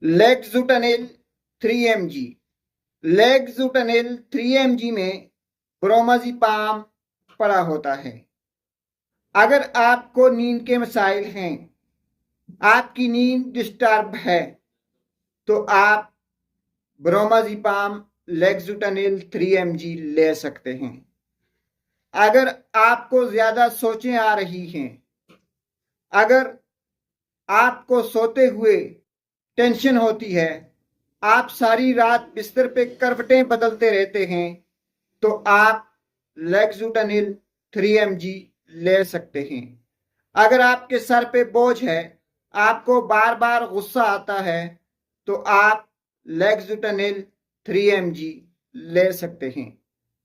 लेग्जुटनिल 3 mg। लेग्जुटनिल 3 mg में ब्रोमाज़ेपाम पड़ा होता है। अगर आपको नींद के मसाइल हैं, आपकी नींद डिस्टर्ब है, तो आप ब्रोमाज़ेपाम लेग्जुटनिल 3 mg ले सकते हैं। अगर आपको ज्यादा सोचें आ रही हैं, अगर आपको सोते हुए टेंशन होती है, आप सारी रात बिस्तर पे करवटें बदलते रहते हैं, तो आप लेग्जुटनिल 3 mg ले सकते हैं। अगर आपके सर पे बोझ है, आपको बार बार गुस्सा आता है, तो आप लेग्जुटनिल 3 mg ले सकते हैं।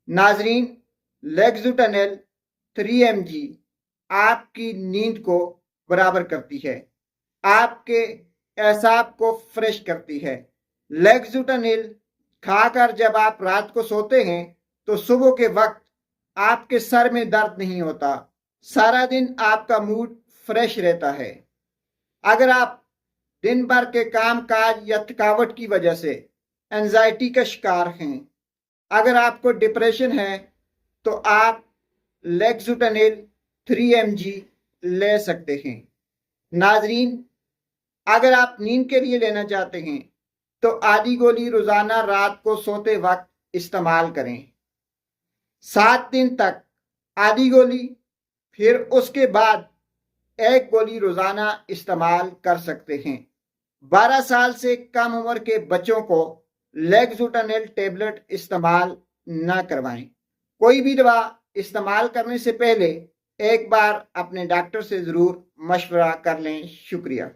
नाजरीन, लेग्जुटनिल 3 mg आपकी नींद को बराबर करती है, आपके एसाब को फ्रेश करती है। लेग्जुटनिल खाकर जब आप रात को सोते हैं तो सुबह के वक्त आपके सर में दर्द नहीं होता, सारा दिन आपका मूड फ्रेश रहता है। अगर आप दिन भर के काम काज या थकावट की वजह से एंजाइटी का शिकार हैं, अगर आपको डिप्रेशन है, तो आप लेग्जुटनिल 3 mg ले सकते हैं। नाजरीन, अगर आप नींद के लिए लेना चाहते हैं तो आधी गोली रोजाना रात को सोते वक्त इस्तेमाल करें। 7 दिन तक आधी गोली, फिर उसके बाद 1 गोली रोजाना इस्तेमाल कर सकते हैं। 12 साल से कम उम्र के बच्चों को लेग्जुटनिल टेबलेट इस्तेमाल न करवाएं। कोई भी दवा इस्तेमाल करने से पहले एक बार अपने डॉक्टर से जरूर मशवरा कर लें। शुक्रिया।